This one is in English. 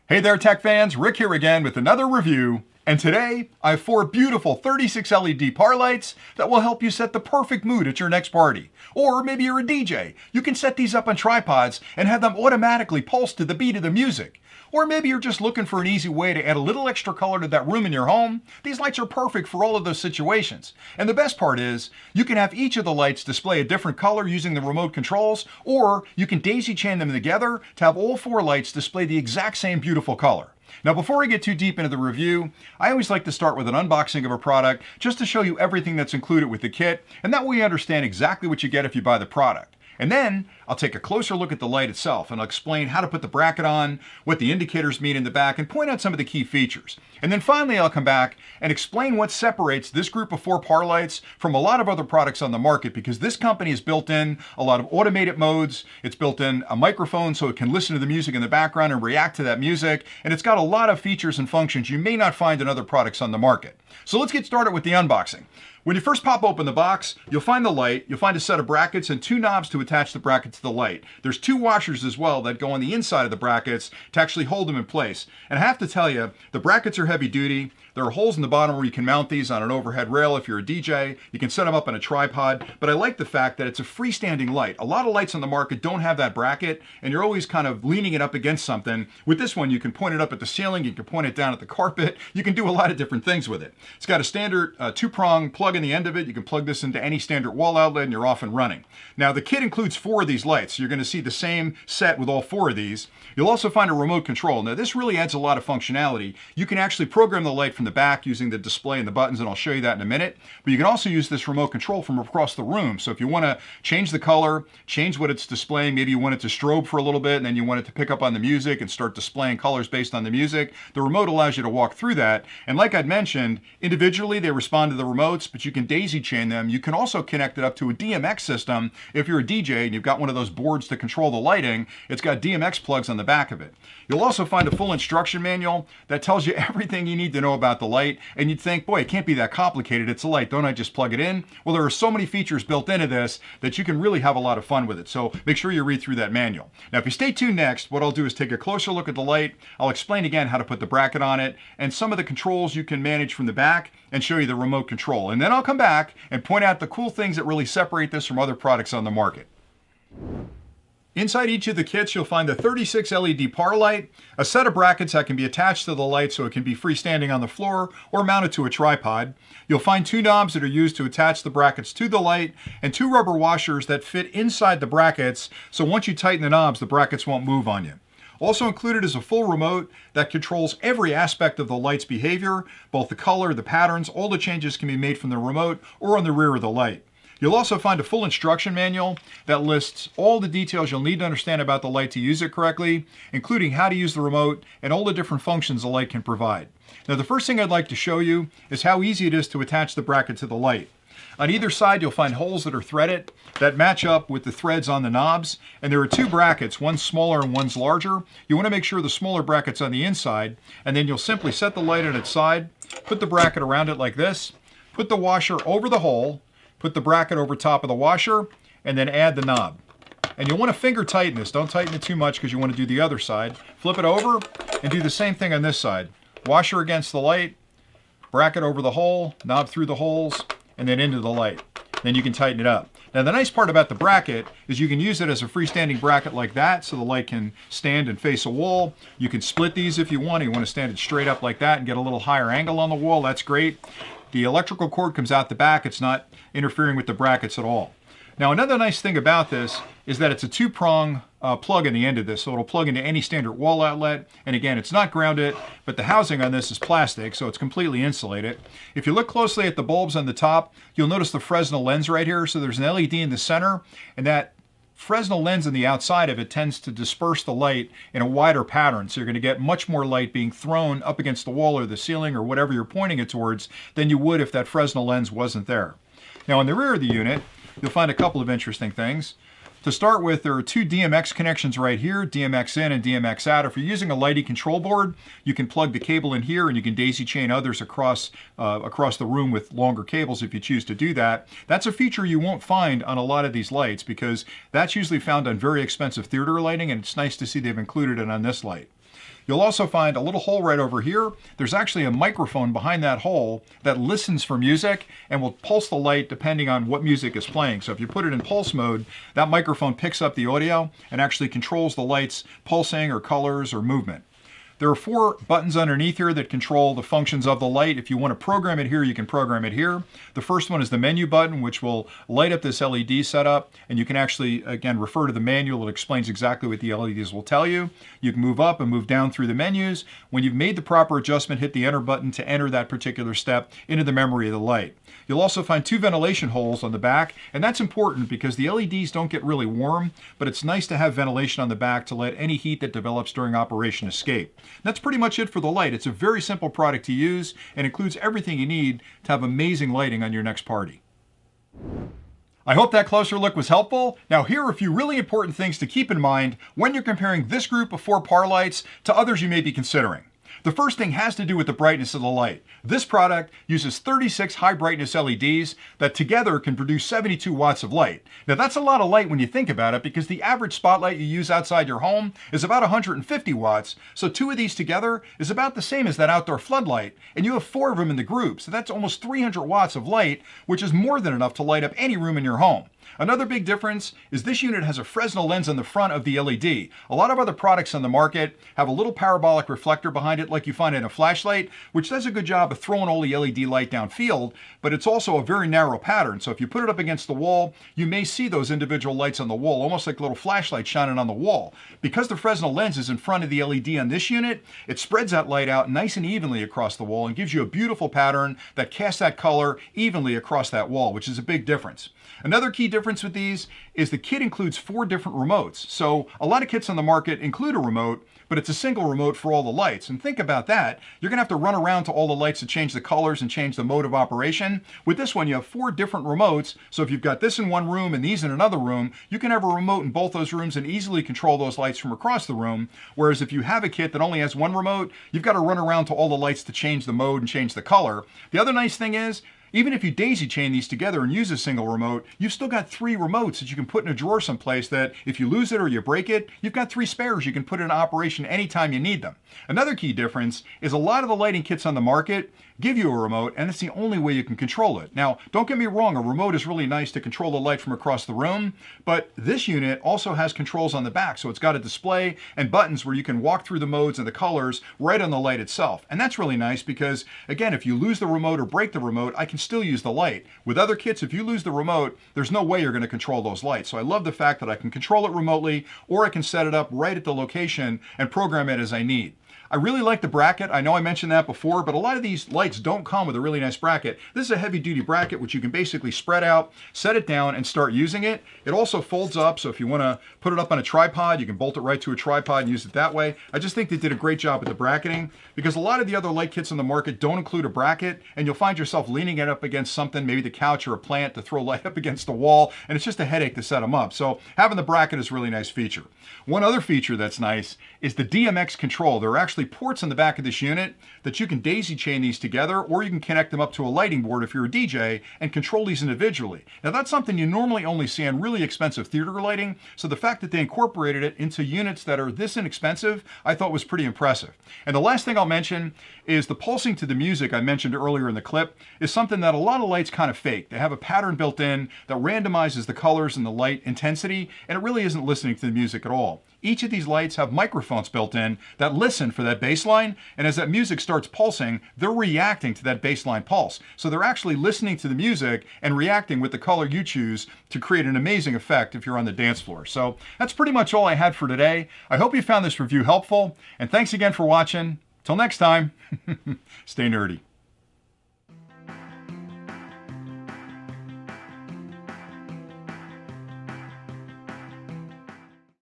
Hey there, tech fans. Rick here again with another review. And today, I have 4 beautiful 36 LED par lights that will help you set the perfect mood at your next party. Or maybe you're a DJ. You can set these up on tripods and have them automatically pulse to the beat of the music. Or maybe you're just looking for an easy way to add a little extra color to that room in your home. These lights are perfect for all of those situations. And the best part is, you can have each of the lights display a different color using the remote controls, or you can daisy chain them together to have all 4 lights display the exact same beautiful color. Now, before we get too deep into the review, I always like to start with an unboxing of a product just to show you everything that's included with the kit, and that way you understand exactly what you get if you buy the product. And then I'll take a closer look at the light itself and I'll explain how to put the bracket on, what the indicators mean in the back, and point out some of the key features. And then finally I'll come back and explain what separates this group of 4 par lights from a lot of other products on the market, because this company has built in a lot of automated modes. It's built in a microphone so it can listen to the music in the background and react to that music. And it's got a lot of features and functions you may not find in other products on the market. So let's get started with the unboxing. When you first pop open the box, you'll find the light, you'll find a set of brackets and 2 knobs to attach the bracket to the light. There's 2 washers as well that go on the inside of the brackets to actually hold them in place. And I have to tell you, the brackets are heavy duty. There are holes in the bottom where you can mount these on an overhead rail if you're a DJ. You can set them up on a tripod, but I like the fact that it's a freestanding light. A lot of lights on the market don't have that bracket, and you're always kind of leaning it up against something. With this one, you can point it up at the ceiling, you can point it down at the carpet, you can do a lot of different things with it. It's got a standard 2-prong plug in the end of it. You can plug this into any standard wall outlet and you're off and running. Now, the kit includes 4 of these lights. So you're going to see the same set with all 4 of these. You'll also find a remote control. Now, this really adds a lot of functionality. You can actually program the light from the back using the display and the buttons, and I'll show you that in a minute. But you can also use this remote control from across the room. So if you want to change the color, change what it's displaying, maybe you want it to strobe for a little bit and then you want it to pick up on the music and start displaying colors based on the music, the remote allows you to walk through that. And like I'd mentioned, individually they respond to the remotes, but you can daisy chain them. You can also connect it up to a Dmx system. If you're a DJ and you've got one of those boards to control the lighting, it's got Dmx plugs on the back of it. You'll also find a full instruction manual that tells you everything you need to know about the light. And you'd think, boy, it can't be that complicated. It's a light. Don't I just plug it in? Well, there are so many features built into this that you can really have a lot of fun with it. So make sure you read through that manual. Now, if you stay tuned next, what I'll do is take a closer look at the light. I'll explain again how to put the bracket on it and some of the controls you can manage from the back and show you the remote control. And then I'll come back and point out the cool things that really separate this from other products on the market. Inside each of the kits, you'll find the 36 LED par light, a set of brackets that can be attached to the light so it can be freestanding on the floor or mounted to a tripod. You'll find 2 knobs that are used to attach the brackets to the light and 2 rubber washers that fit inside the brackets, so once you tighten the knobs, the brackets won't move on you. Also included is a full remote that controls every aspect of the light's behavior, both the color, the patterns. All the changes can be made from the remote or on the rear of the light. You'll also find a full instruction manual that lists all the details you'll need to understand about the light to use it correctly, including how to use the remote and all the different functions the light can provide. Now, the first thing I'd like to show you is how easy it is to attach the bracket to the light. On either side, you'll find holes that are threaded that match up with the threads on the knobs, and there are 2 brackets, one's smaller and one's larger. You want to make sure the smaller bracket's on the inside, and then you'll simply set the light on its side, put the bracket around it like this, put the washer over the hole, put the bracket over top of the washer, and then add the knob. And you'll want to finger tighten this. Don't tighten it too much because you want to do the other side. Flip it over and do the same thing on this side. Washer against the light, bracket over the hole, knob through the holes, and then into the light. Then you can tighten it up. Now, the nice part about the bracket is you can use it as a freestanding bracket like that, so the light can stand and face a wall. You can split these if you want. You want to stand it straight up like that and get a little higher angle on the wall. That's great. The electrical cord comes out the back. It's not interfering with the brackets at all. Now, another nice thing about this is that it's a 2-prong plug in the end of this, so it'll plug into any standard wall outlet. And again, it's not grounded, but the housing on this is plastic, so it's completely insulated. If you look closely at the bulbs on the top, you'll notice the Fresnel lens right here. So there's an LED in the center, and that Fresnel lens on the outside of it tends to disperse the light in a wider pattern. So you're going to get much more light being thrown up against the wall or the ceiling or whatever you're pointing it towards than you would if that Fresnel lens wasn't there. Now, in the rear of the unit, you'll find a couple of interesting things. To start with, there are 2 Dmx connections right here, Dmx in and Dmx out. If you're using a lighting control board, you can plug the cable in here and you can daisy chain others across the room with longer cables if you choose to do that. That's a feature you won't find on a lot of these lights because that's usually found on very expensive theater lighting, and it's nice to see they've included it on this light. You'll also find a little hole right over here. There's actually a microphone behind that hole that listens for music and will pulse the light depending on what music is playing. So if you put it in pulse mode, that microphone picks up the audio and actually controls the light's pulsing or colors or movement. There are 4 buttons underneath here that control the functions of the light. If you want to program it here, you can program it here. The first one is the menu button, which will light up this LED setup, and you can actually, again, refer to the manual. It explains exactly what the LEDs will tell you. You can move up and move down through the menus. When you've made the proper adjustment, hit the enter button to enter that particular step into the memory of the light. You'll also find 2 ventilation holes on the back, and that's important because the LEDs don't get really warm, but it's nice to have ventilation on the back to let any heat that develops during operation escape. That's pretty much it for the light. It's a very simple product to use and includes everything you need to have amazing lighting on your next party. I hope that closer look was helpful. Now here are a few really important things to keep in mind when you're comparing this group of 4 par lights to others you may be considering. The first thing has to do with the brightness of the light. This product uses 36 high brightness LEDs that together can produce 72 watts of light. Now that's a lot of light when you think about it, because the average spotlight you use outside your home is about 150 watts. So 2 of these together is about the same as that outdoor floodlight, and you have 4 of them in the group. So that's almost 300 watts of light, which is more than enough to light up any room in your home. Another big difference is this unit has a Fresnel lens on the front of the LED. A lot of other products on the market have a little parabolic reflector behind it like you find in a flashlight, which does a good job of throwing all the LED light downfield, but it's also a very narrow pattern. So if you put it up against the wall, you may see those individual lights on the wall, almost like little flashlights shining on the wall. Because the Fresnel lens is in front of the LED on this unit, it spreads that light out nice and evenly across the wall and gives you a beautiful pattern that casts that color evenly across that wall, which is a big difference. Another key difference with these is the kit includes 4 different remotes. So a lot of kits on the market include a remote, but it's a single remote for all the lights. And think about that. You're gonna have to run around to all the lights to change the colors and change the mode of operation. With this one, you have 4 different remotes. So if you've got this in one room and these in another room, you can have a remote in both those rooms and easily control those lights from across the room. Whereas if you have a kit that only has 1 remote, you've got to run around to all the lights to change the mode and change the color. The other nice thing is, even if you daisy chain these together and use a single remote, you've still got 3 remotes that you can put in a drawer someplace that if you lose it or you break it, you've got 3 spares you can put in operation anytime you need them. Another key difference is a lot of the lighting kits on the market give you a remote, and it's the only way you can control it. Now, don't get me wrong, a remote is really nice to control the light from across the room, but this unit also has controls on the back, so it's got a display and buttons where you can walk through the modes and the colors right on the light itself. And that's really nice because, again, if you lose the remote or break the remote, I can still use the light. With other kits, if you lose the remote, there's no way you're going to control those lights. So I love the fact that I can control it remotely, or I can set it up right at the location and program it as I need. I really like the bracket. I know I mentioned that before, but a lot of these lights don't come with a really nice bracket. This is a heavy duty bracket, which you can basically spread out, set it down, and start using it. It also folds up, so if you want to put it up on a tripod, you can bolt it right to a tripod and use it that way. I just think they did a great job with the bracketing, because a lot of the other light kits on the market don't include a bracket, and you'll find yourself leaning it up against something, maybe the couch or a plant, to throw light up against the wall, and it's just a headache to set them up. So having the bracket is a really nice feature. One other feature that's nice is the Dmx Control. There are actually ports on the back of this unit that you can daisy chain these together, or you can connect them up to a lighting board if you're a DJ and control these individually. Now that's something you normally only see on really expensive theater lighting, so the fact that they incorporated it into units that are this inexpensive, I thought was pretty impressive. And the last thing I'll mention is the pulsing to the music I mentioned earlier in the clip is something that a lot of lights kind of fake. They have a pattern built in that randomizes the colors and the light intensity, and it really isn't listening to the music at all. Each of these lights have microphones built in that listen for that baseline, and as that music starts pulsing, they're reacting to that baseline pulse. So they're actually listening to the music and reacting with the color you choose to create an amazing effect if you're on the dance floor. So that's pretty much all I had for today. I hope you found this review helpful, and thanks again for watching. Till next time, stay nerdy.